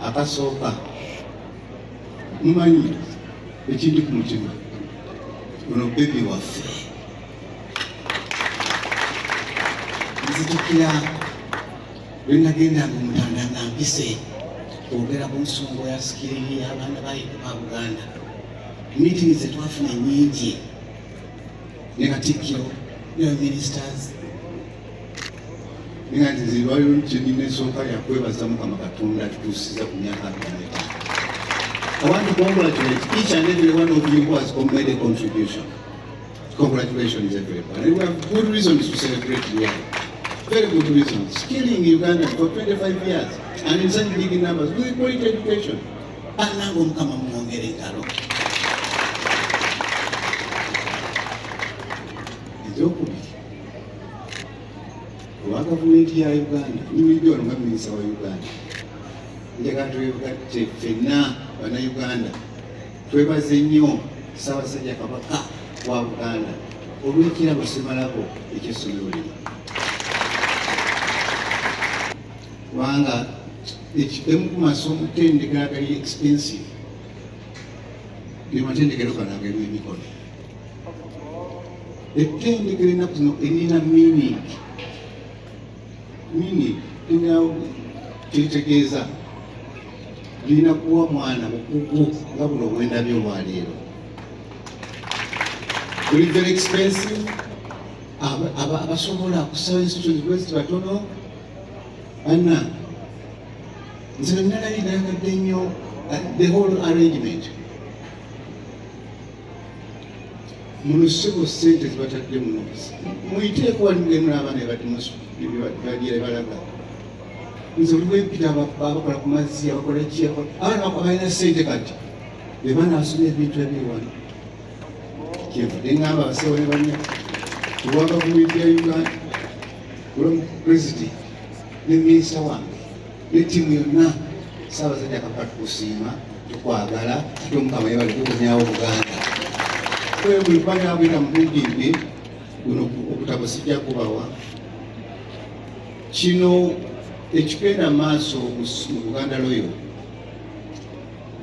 akasooka mumanyi ekindi ku mutima ono bebi waffe nzitukira lwe nagendanga omutanda nga mpise kwogera ku nsonga ya sikiriri y'abaana ba Buganda. Meetings zetwafuna nyingi ne Katikkiro ne ministers nga nti waliwo kyenina esooka yakwebaza Mukama Katonda tutuusiza ku myaka 25. I want to congratulate each and every one of you who has made a contribution. Congratulations everybody. And we have good reasons to celebrate here. Very good reasons. Skilling Uganda for 25 years and in such big numbers with great education. Anango Mukama mwongere ngalo. Ezokubiri. Wa gavumenti ya Uganda, nimijjo nga minisita wa Uganda. Njagala twebaze ffenna Bannayuganda, twebaze nnyo Ssaabasajja Kabaka wa Buganda olw'ekirabo simalako eky'essomero lino. Kubanga emu ku masomo ttendekero agali expensive ne matendekero gano agalimu emikono. Ettendekero ennaku zino erina meaning kiritegeeza lirina kuwa mwana bukugu nga buno bwendabyo olwaleero. Buli very expensive. Abasobola kusaba institutions bwezi batono anna nze nalali nayagadde nnyo the whole arrangement. Muno ssebo ssente zibatadde muno muyiteeko walimugemu n'abaana badyera balaga nze oli bwempita abakola ku mazzi abakola ki abaana balina ssente kati be banaasoma ebintu ebyewano. Kyenvudde ngamba abasawo ne bannya olwa gavumenti ya Uganda olwa pulezidenti ne minisita wange ne ttiimu yonna Ssaabasajja Kabaka tukusiima tukwagala ate Omukama yebale kukomyawo Buganda. Buli mpanya agenda mu bugimbi guno okutabo sijja kubawa kino ekigenda maaso mu Buganda loyo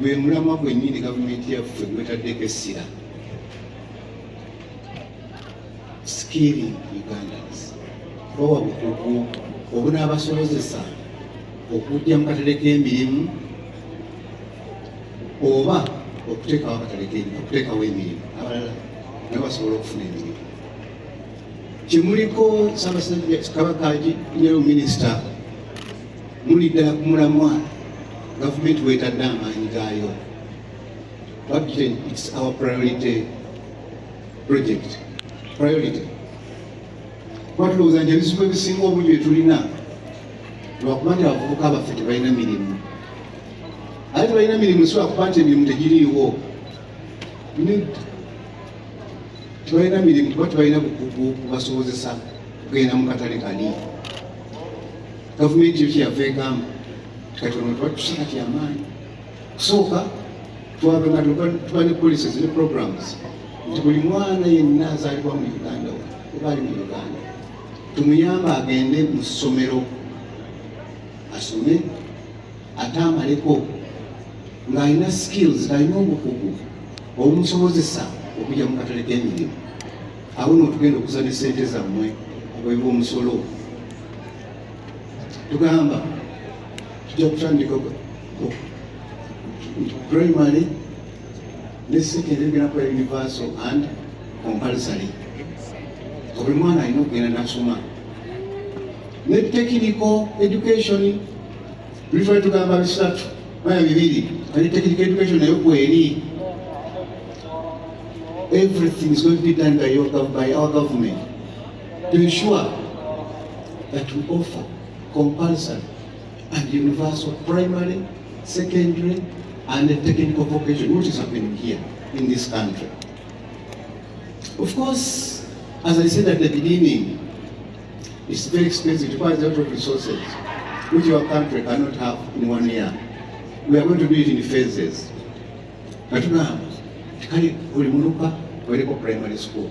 gwe mulamwa gwennyini gavumenti yaffe gwetaddeko essira. Skilling Ugandans bawa bukugu obunaabasobozesa okujja mu katale k'emirimu oba okuteekawo emirimu abalala nabo basobola okufuna emirimu. Kyemuliko Ssaabasajja Kabaka General Minister muli ddala ku mulamwa gavumenti weetadde amaanyi gaayo. It's our priority project. Priority. Twatulowooza nti ebizibu ebisinga obungi bye tulina lwakuba nti abavubuka abaffe tebalina mirimu. Ate tebalina mirimu si lwakuba nti emirimu tegiriiwo. Tebalina mirimu kuba tebalina bukugu kubasobozesa kugenda mu katale kali. Gavumenti kyeyava egamba katono twatusanga ti amaanyi. Kusooka twabanga tuba ne policies ne programs nti buli mwana yenna azaalibwa mu Uganda oba ali mu Uganda tumuyamba agende mu ssomero asome ate amaleko ng'alina skills ng'alina obukugu obumusobozesa okujja mu katale k'emirimu. Awo n'otugenda okuza ne ssente zammwe obweba omusolo. Tugamba tujja kutandika primary ne secondary gena kuba universal and compulsory. Buli mwana alina okugenda n'asoma. Ne technical education bifo tugamba bisatu maya bibiri ne technical education nayo kweri. Everything is going to be done by our government to ensure that we offer compulsory and universal primary, secondary, and technical vocation, which is happening here in this country. Of course, as I said at the beginning, it's very expensive, it requires a lot of resources, which our country cannot have in 1 year. We are going to do it in phases. But now, buli muluka weereko primary school,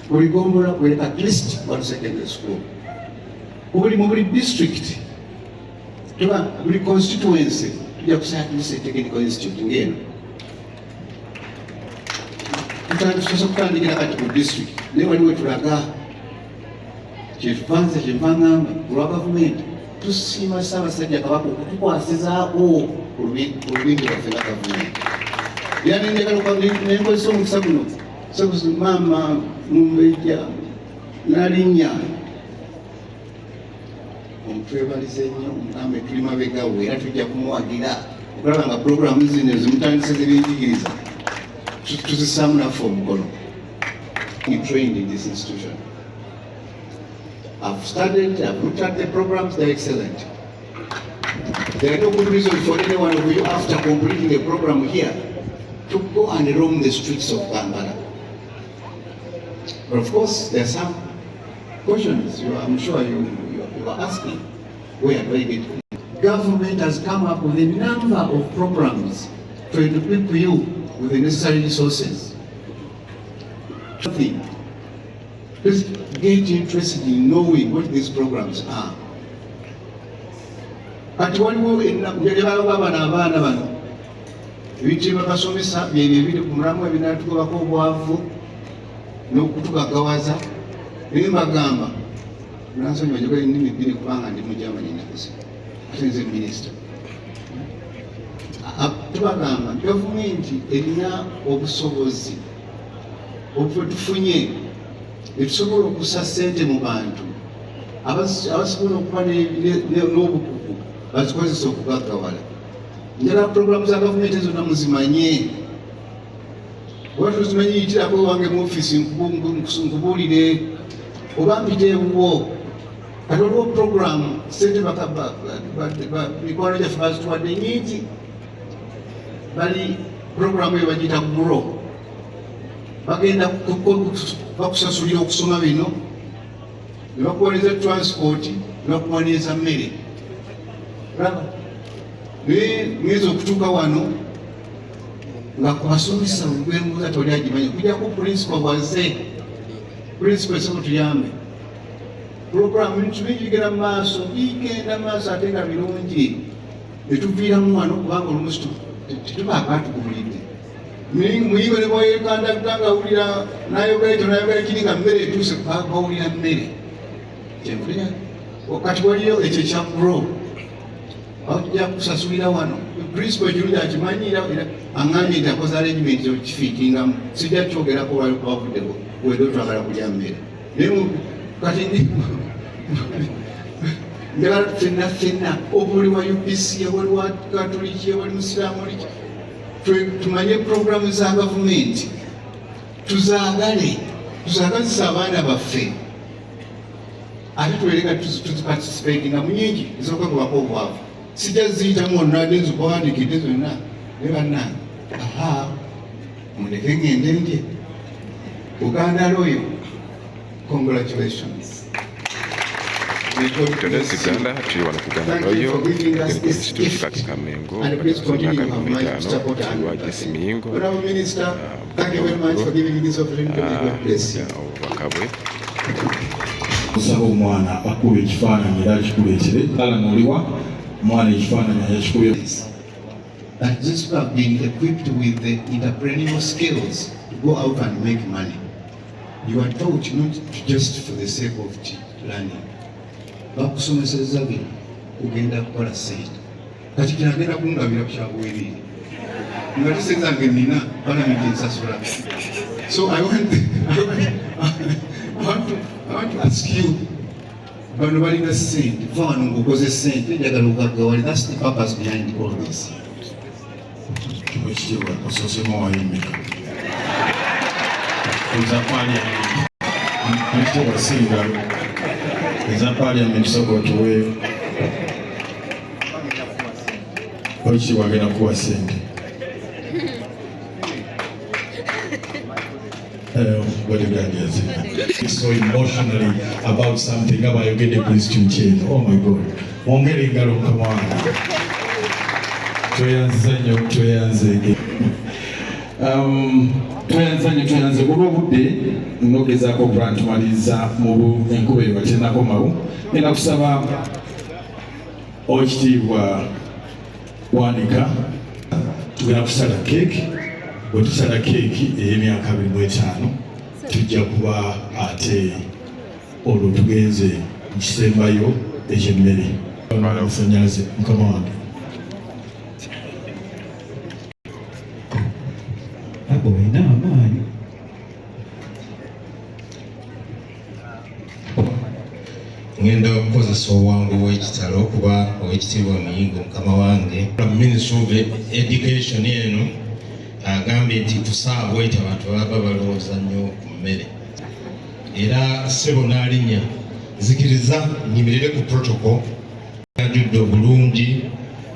buli gombola weereko at least one secondary school, mu buli district buli constituency tujja kusatisa technical institute ng'eno tusobola kutandikira kati ku district naye waliwo tulaga kyetuvanze kyempaŋŋamba olwa gavumenti tusiima Ssaabasajja Kabaka okutukwasizaako olubingi lwaffe nga gavumenti era nenkozesa omukisa guno maama Mumbejja nalinnya omutwebalize nnyo omugambe tuli mabegawe era tujja kumuwagira okulaba nga puroguramu zino zimutandise z'ebyenjigiriza tuzisaamu naffe omukono. Trained in this institution. I've studied, I've looked at the programs, they're excellent. There are no good reason for anyone of you after completing a program here to go and roam the streets of Kampala. But of course, there are some questions I'm sure you are asking. Where do I get it? Government has come up with a number of programs to equip you with the necessary resources. Please get interested in knowing what these programs are. Kati waliwo abaana bano ebintu byebabasomesa byebyo ebiri ku mulamu ebinatukubako obwavu n'okutugaggawaza naye mbagamba nansonyiwa njagala ennimi bbiri kubanga ndi Mujamani nakuze ate nze minisita. Tubagamba gavumenti erina obusobozi obutufunye etusobola okussa ssente mu bantu abasobola okuba n'obukugu bazikozesa okugaggawala. Njagala puroguramu za gavumenti zonna muzimanye oba tuzimanyi yitirako wange mu ofiisi nkubuulire oba mpiteewuwo kati waliwo puroguramu ssente mikwano gyaffe bazituwadde nyingi. Bali puroguramu eyo bagiyita GROW bagenda bakusasulira okusoma bino ne bakuwaniriza transport ne bakuwaniriza mmere. Naye mwezi okutuuka wano nga kubasomesa gwemuuza toli agimanyi kujjako principal bwazze principal esobola tuyambe puroguramu bintu bingi bigenda maaso ate nga birungi netuviiramu wano kubanga olumusi tetubaako atukubulidde muyigo ne bwayekandakta nga awulira nayogera ekyo nayogera kiri nga mmere etuuse bawulira mmere kyenvulira kati waliyo ekyo ekya GROW bajja kusasulira wano principal ekirungi akimanyira aŋŋambye nti akoze arrangement ekifiitingamu sijja kyogerako wavuddeko wede otwagala kulya mmere naye kati njagala ffenna obuli wa UPC obuli wa katoliki obuli musiraamu oliki tumanye puroguramu za gavumenti tuzaagazisa abaana baffe ate tuberenga tuziparticipatinga mu nyingi ezokagobako obwavu sijja ziyitamu onadde nzikuwandikidde zonna ne bannange mundeke ngende ndye Buganda Royal, congratulations. Uganda tuliwana Buganda Royal institute katika Mengo Miingo wakabwe kusaba omwana akuba ekifaananyi era kikuleetere alamuliwa omwana ekifaananyi yakikubye. That these people have been equipped with the entrepreneurial skills to go out and make money. You are taught not just for the sake of learning. Bakusomeseza bino kugenda kukola ssente. Kati kinagenda kungabira ku kyabuwerere. Nga tusenza nge nina palamenti ensasula. So I want to ask you, bano balina ssente, fa wano ng'okoze ssente, njagala okugaggawale. That's the purpose behind all this. Ekitiibwa ososemu wayimika eza paliamenti ekitiibwa singa eza paliamenti sobola tuwe ekitiibwa agenda kuwa ssente so emotionally about something abayogedde ku institute eno. Oh my God, mwongere engalo mukamwana tweyanze nnyo tweyanze kuba obudde nogezaako okuba ntumaliriza mu enkuba eyo batenakomawo. Ngenda kusaba Oweekitiibwa Bwanika tugenda kusala keeki. Bwe tusala keeki ey'emyaka 25 tujja kuba ate olwo tugenze mu kisembayo eky'emmere. Musanyalaze mukama wange. Abo olina amaanyi. ngenda okukozesa obwangu bw'ekitalo kuba Oweekitiibwa Muyingo mukama wange Minister of Education eno agambye nti tusaabwete abantu baba balowooza nnyo ku mmere era ssebo n'alinnya nzikiriza nyimirire ku protocol yanjudde obulungi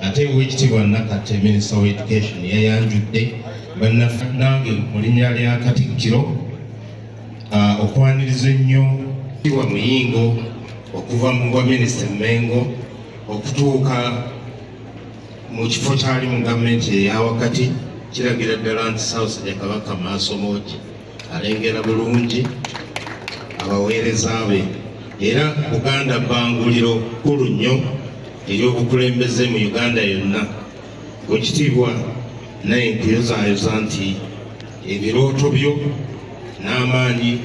ate Oweekitiibwa Nakatte Minister of Education yayanjudde bannaffe nange mu linnya lya Katikkiro okwaniriza ennyo Oweekitiibwa Muyingo okuva mu bwa Minisita Mmengo okutuuka mu kifo kyali mu gavumenti eya wakati kiragira ddala nti Ssaabasajja Kabaka Maasomoogi alengera bulungi abaweereza be era Buganda bbanguliro kkulu nnyo ery'obukulembeze mu Uganda yonna. Oweekitiibwa naye nkuyozaayoza nti ebirooto byo n'amaanyi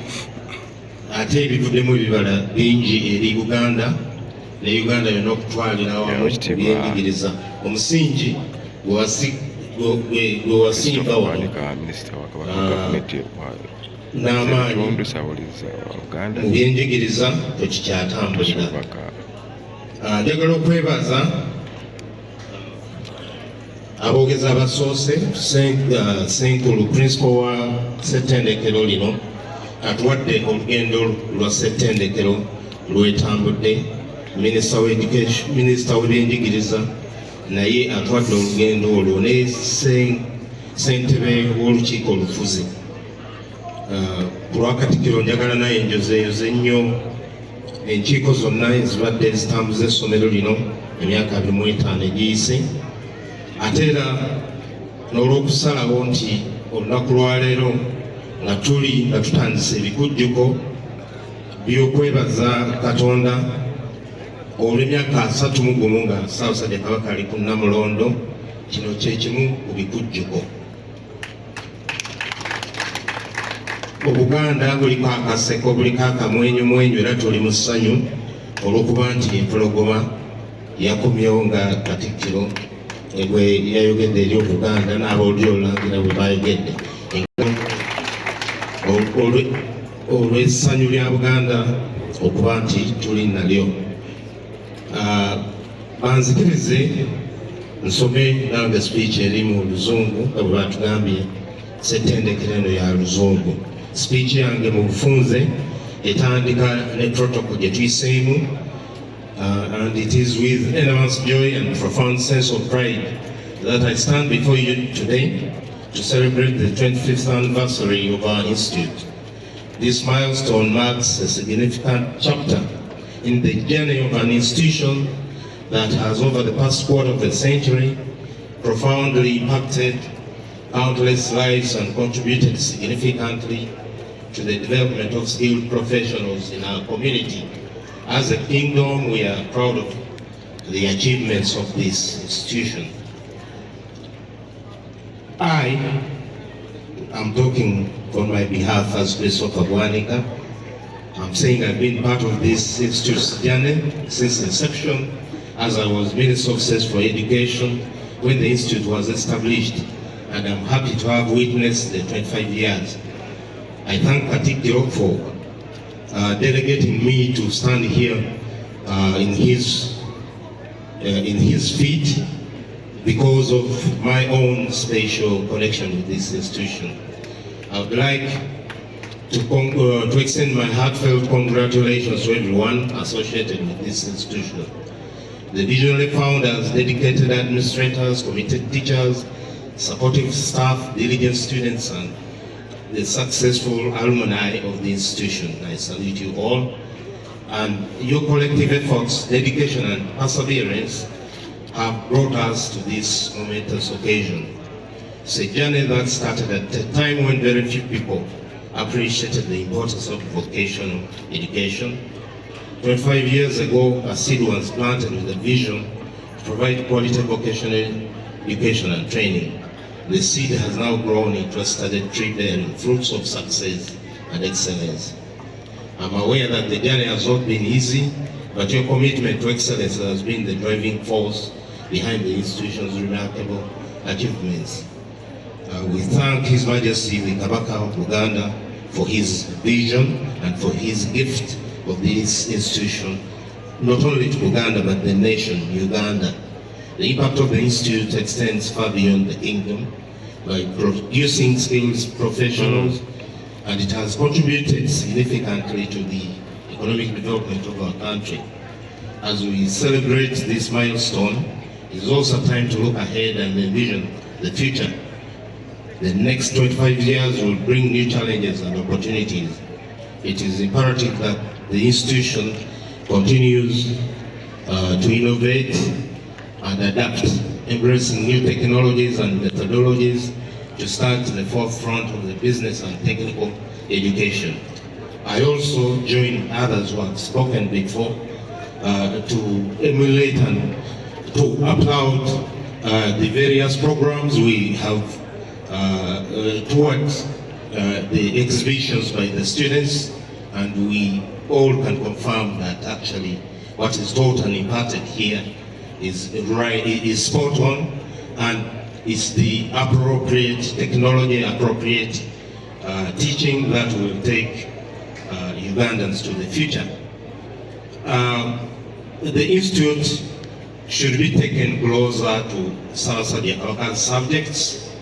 ate ebivuddemu ebibala bingi eri Uganda ne Uganda yonna okutwalira awamu ebyenjigiriza omusingi gwe wasinga wano n'amaanyi mu byenjigiriza tekikyatambulira. Njagala okwebaza aboogezi abasoose Senkulu principal wa ssettendekero lino atuwadde olugendo lwa ssettendekero lwetambudde. Minisita w'ebyenjigiriza naye atwadde olugendo olwo ne ssentebe w'olukiiko olufuzi. Ku lwa Katikkiro njagala naye njozeeyoze nnyo enkiiko zonna ezibadde zitambuza essomero lino emyaka 25 egiyise ate era n'olw'okusalawo nti olunaku lwaleero nga tutandise ebikujjuko by'okwebaza Katonda olw'emyaka 31 nga Ssaabasajja Kabaka ali ku Namulondo. Kino kye kimu ku bikujjuko. Obuganda buliko akaseko, buliko akamwenyumwenyu era tuli mu ssanyu olw'okuba nti empologoma yakomyewo nga Katikkiro bwe yayogedde eri Obuganda n'abaoluli Olangira bwe bayogedde olw'essanyu lya Buganda okuba nti tuli nalyo. Banzikirize nsome nange speech eri mu Luzungu nga bwe batugambye ssettendekero eno ya Luzungu. Speech yange mu bufunze etandika ne protocol gye tuyiseemu and it is with enormous joy and profound sense of pride that I stand before you today to celebrate the 25th anniversary of our institute. This milestone marks a significant chapter in the journey of an institution that has, over the past quarter of a century, profoundly impacted countless lives and contributed significantly to the development of skilled professionals in our community. As a kingdom, we are proud of the achievements of this institution. I am talking on my behalf as Christopher Bwanika. I'm saying I've been part of this institute's journey since inception, as I was Minister of State for Education when the institute was established, and I'm happy to have witnessed the 25 years. I thank Katikkiro for delegating me to stand here in his feet because of my own special connection with this institution. I would like to extend my heartfelt congratulations to everyone associated with this institution. The visionary founders, dedicated administrators, committed teachers, supportive staff, diligent students, and the successful alumni of the institution. I salute you all. And your collective efforts, dedication, and perseverance have brought us to this momentous occasion. It's a journey that started at a time when very few people appreciated the importance of vocational education. 25 years ago, a seed was planted with a vision provide quality vocational education and training. The seed has now grown into a studied tree bearing fruits of success and excellence. I'm aware that the journey has not been easy, but your commitment to excellence has been the driving force behind the institution's remarkable achievements. We thank His Majesty the Kabaka of Uganda for his vision and for his gift of this institution, not only to Uganda but the nation, Uganda. The impact of the Institute extends far beyond the kingdom by producing skilled professionals, and it has contributed significantly to the economic development of our country. As we celebrate this milestone, it is also time to look ahead and envision the future. The next 25 years will bring new challenges and opportunities. It is imperative that the institution continues to innovate and adapt, embracing new technologies and methodologies to stand at the forefront of the business and technical education. I also join others who have spoken before to emulate and to applaud the various programs we have towards the exhibitions by the students, and we all can confirm that actually what is taught and imparted here is right, is spot on, and is the appropriate technology, appropriate teaching that will take Ugandans to the future. The Institute should be taken closer to Saraswati subjects.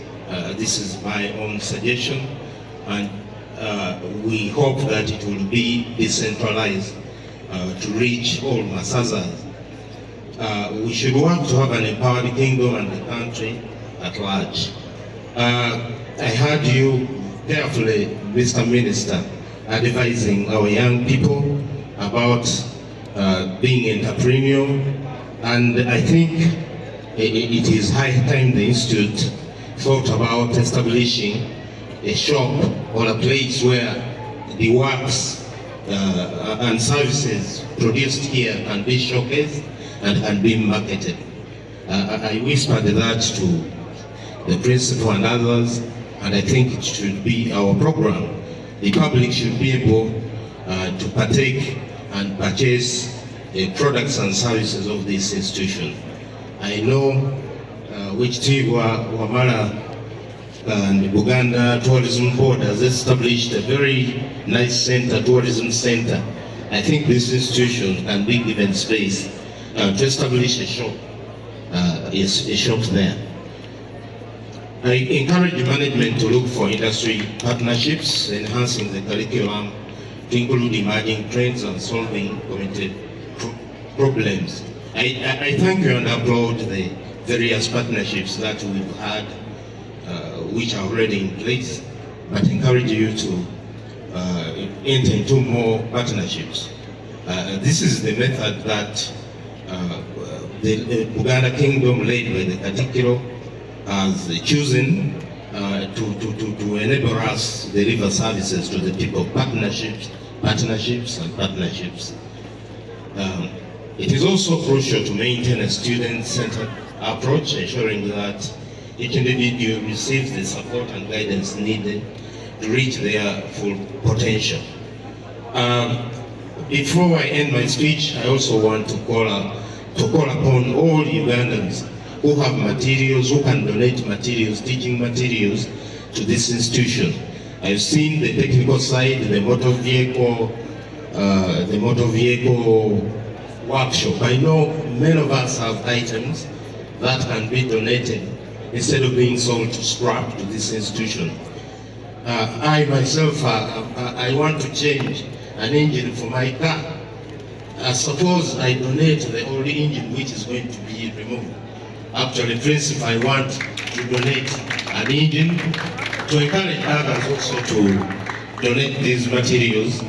This is my own suggestion, and we hope that it will be decentralized to reach all Masazas. We should work to have an empowered kingdom and the country at large. I heard you carefully, Mr. Minister, advising our young people about being entrepreneurial, and I think it is high time the Institute thought about establishing a shop or a place where the works and services produced here can be showcased and can be marketed. I whispered that to the principal and others, and I think it should be our program. The public should be able to partake and purchase products and services of this institution. I know which Tigwa, Wamala, and Buganda Tourism Board has established a very nice center, tourism center. I think this institution can be given space to establish a shop, there. I encourage management to look for industry partnerships, enhancing the curriculum to include emerging trends and solving community problems. I thank you and applaud the various partnerships that we've had, which are already in place, but encourage you to enter into more partnerships. This is the method that the Buganda Kingdom, led by the Katikkiro, has chosen to enable us to deliver services to the people. Partnerships. It is also crucial to maintain a student-centered approach, ensuring that each individual receives the support and guidance needed to reach their full potential. Before I end my speech, I also want to call upon all Ugandans who have materials, who can donate materials, teaching materials to this institution. I've seen the technical side, the motor vehicle workshop. I know many of us have items that can be donated instead of being sold to scrap to this institution. I myself, I want to change an engine for my car. Suppose I donate the old engine which is going to be removed. Actually, Principal, I want to donate an engine to encourage others also to donate these materials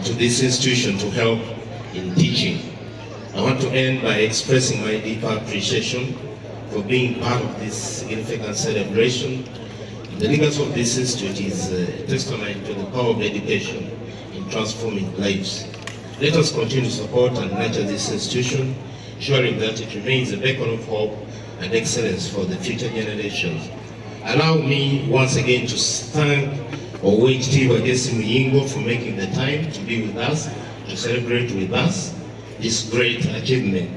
to this institution to help in teaching. I want to end by expressing my deep appreciation for being part of this significant celebration. The legacy of this institute is a testament to the power of education in transforming lives. Let us continue to support and nurture this institution, ensuring that it remains a beacon of hope and excellence for the future generations. Allow me once again to thank OHT Jesse Muyingo for making the time to be with us, to celebrate with us this great achievement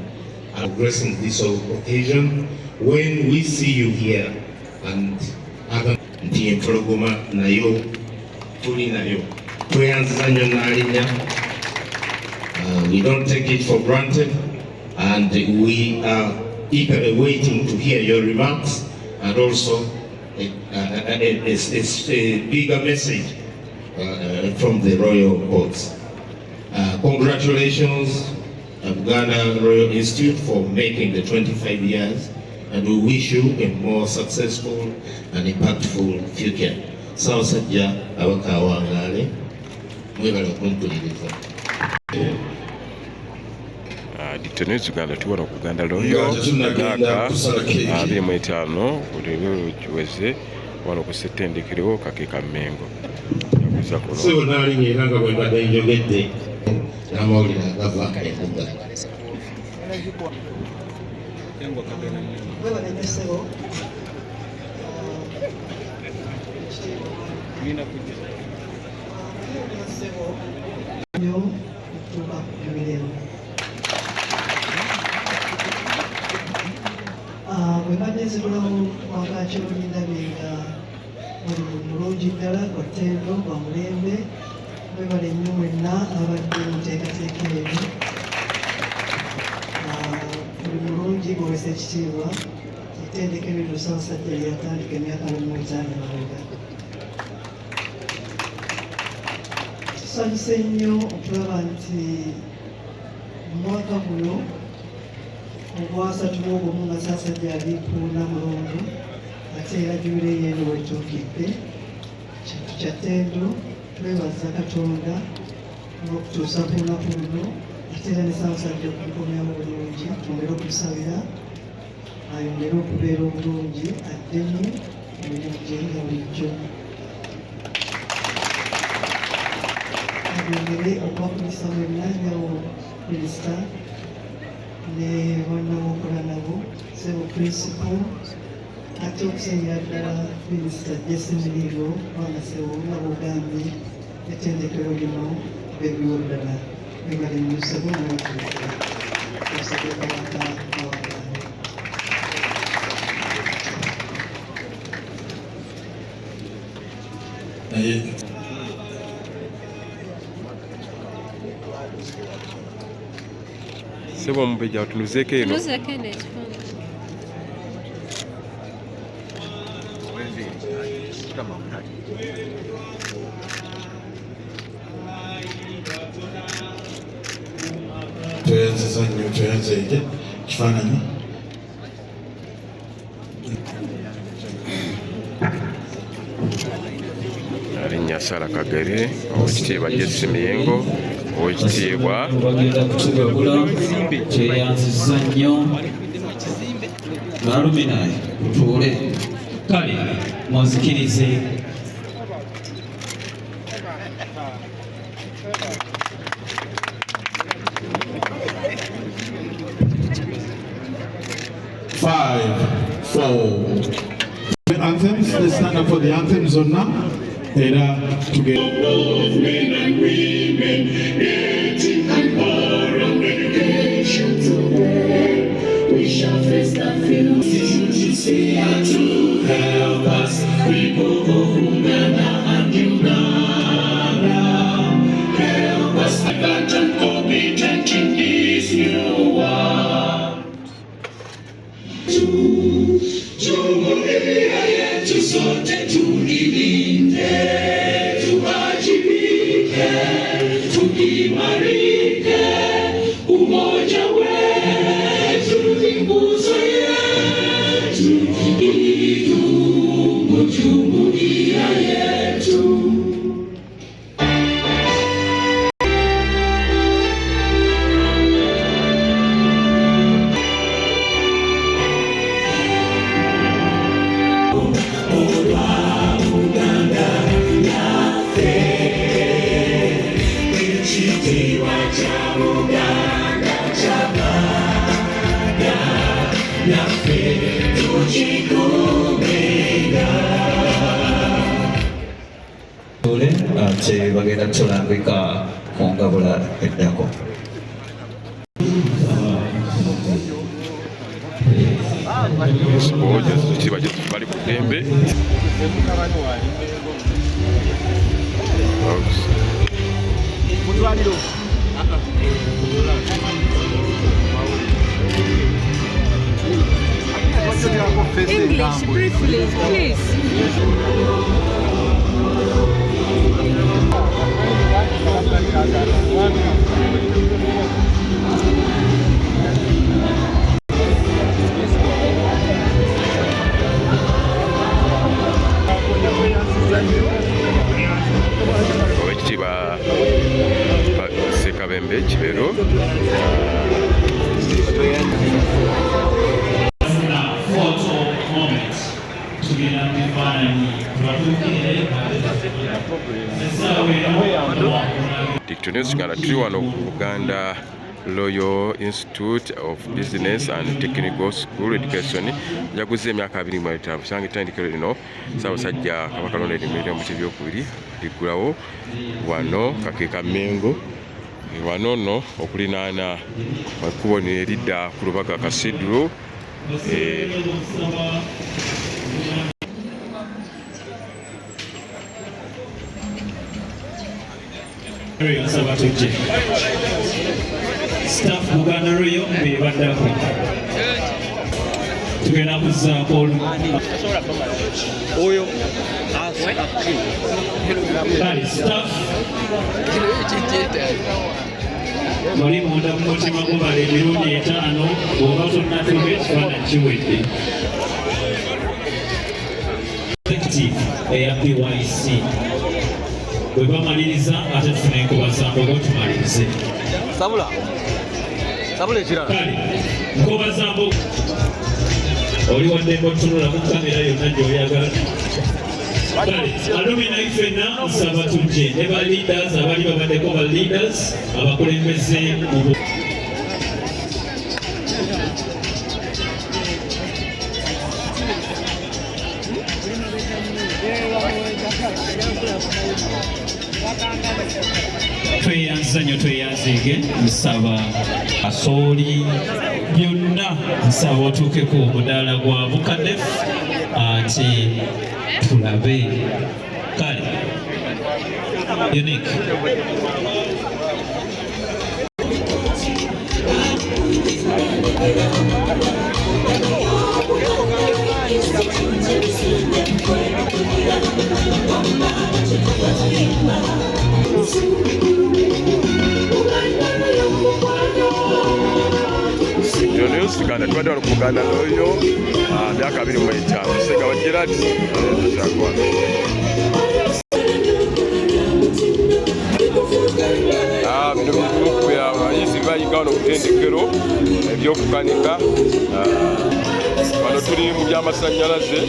and blessing this occasion. When we see you here and other Empologoma nayo tuli nayo tweyanziza nnyo n'alinnya. We don't take it for granted, and we are eagerly waiting to hear your remarks and also a bigger message from the Royal Courts. Congratulations, Buganda Royal Institute, for making the 25 years, and we wish you a more successful and impactful future. Sawasajja abakawangale mwebale okumpuliriza. Ditenews Uganda tuwana ku Uganda Royal myaka 25 buli lweze wano ku ssetendekero kake Kamengo. So nalinye era nga bwe mbadde njogedde n'amawulire agava evuga. Webanezebulamu wakati olindabye nga oli mulungi ddala Ottendo wa mulembe, mwebale nnyo mwenna abadde muteekateeka eno. Buli mulungi gwewesa ekitiibwa, ettendekero lino Ssaabasajja lyatandika emyaka 45 emabega. Tusanyuse nnyo okulaba nti mu mwaka guno ogwasatu gw'ogumu nga Ssaabasajja alipuuna mulungu, ate era jjubire yeeno wetuukidde. Kintu kya ttendo, twebaza Katonda n'okutuusa ku lunaku luno, ate era ne Ssaabasajja okukomyawo bulungi. Twongere okusabira ayongere okubeera obulungi, addemu emirimu gye nga bulijjo. Ayongere okubakulisa mwenna nyawo minisita ne bannamukola nabo ssebo principal, ate okusingira ddala minisita Jesse Muyingo kubanga ssebo nga bwogambye ettendekero lino beebiwo ddala. Mwebale nnyo ssebo mwebatuukira osabye kabaka awagane. Sebo mubeja tunuzeeko eno. Tunuzeeko eno ekifaananyi. Tweyanziza nnyo, tweyanzeege kifaananyi. Alinnya Sarah Kagere, Oweekitiibwa Jesse Muyingo, Oweekitiibwa bagenda kutugabula kyeyanziza nnyo baluminayi tutuule kale munzikirize. The anthems, let's stand up for the anthems zonna era together. Men and women, getting and more of education today. We shall face the future to help us, people of Uganda and Uganda. Help us that and competent in this new world. Jumuiya yetu sote tulilinde, tuwajibike, tuimarike, umoja wetu ni nguzo yetu, idumu jumuiya yetu. ate bagenda tulambika ku ngabula eddako. Kiba bali ku ddembe. English briefly, please. Oweekitiibwa Ssekabembe Kibero Dictionaries Uganda tuli wano ku Buganda Royal Institute of Business and Technical School Education yaguze emyaka 25 kyanga ettandikiro lino Ssaabasajja Kabaka Ronald Muwenda mu ky'ebyokubiri liggulawo wano Kakeeka Mengo wano nno okulinaana ekkubo eridda ku Lubaga Cathedral Staff Buganda Royal bebaddako tugenda kuzzaako oyo staff muli munda mu mutima gubala emirundi 5 bw'oba tonnatuba ekifaananyi kiwedde executive eya PYC bwe bamaliriza ate tufuna enkobazambo otumalirize sabula ekirala kale nkobazambo oli waddembe otunula mu kamera yonna gy'oyagala kale alumina ifenna nsaba tujje ne ba leaders abali babaddeko ba leaders abakulembeze mu tweyanza nnyo tweyanzige nsaba asooli byonna nsaba otuukeko omudaala gwa Bukadef ate tulabe kale Unique Dictionaries Uganda tubadde wano ku Buganda Royal myaka 25 Ssenga wa Gerard tukyagwa bino bizibu abayizi bayiga wano ku ttendekero ebyokukanika wano tuli mu by'amasannyalaze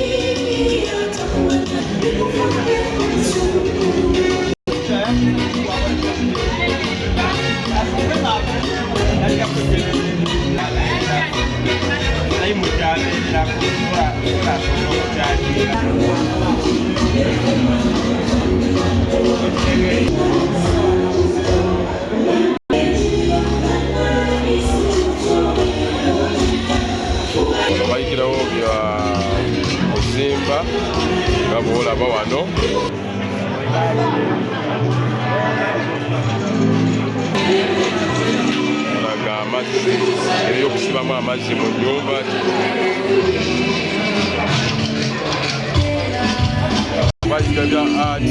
bayigirawo bya kuzimba nga bwolaba wano olaga amazzi ebyokusibamu amazzi mu nnyumba bayiga bya art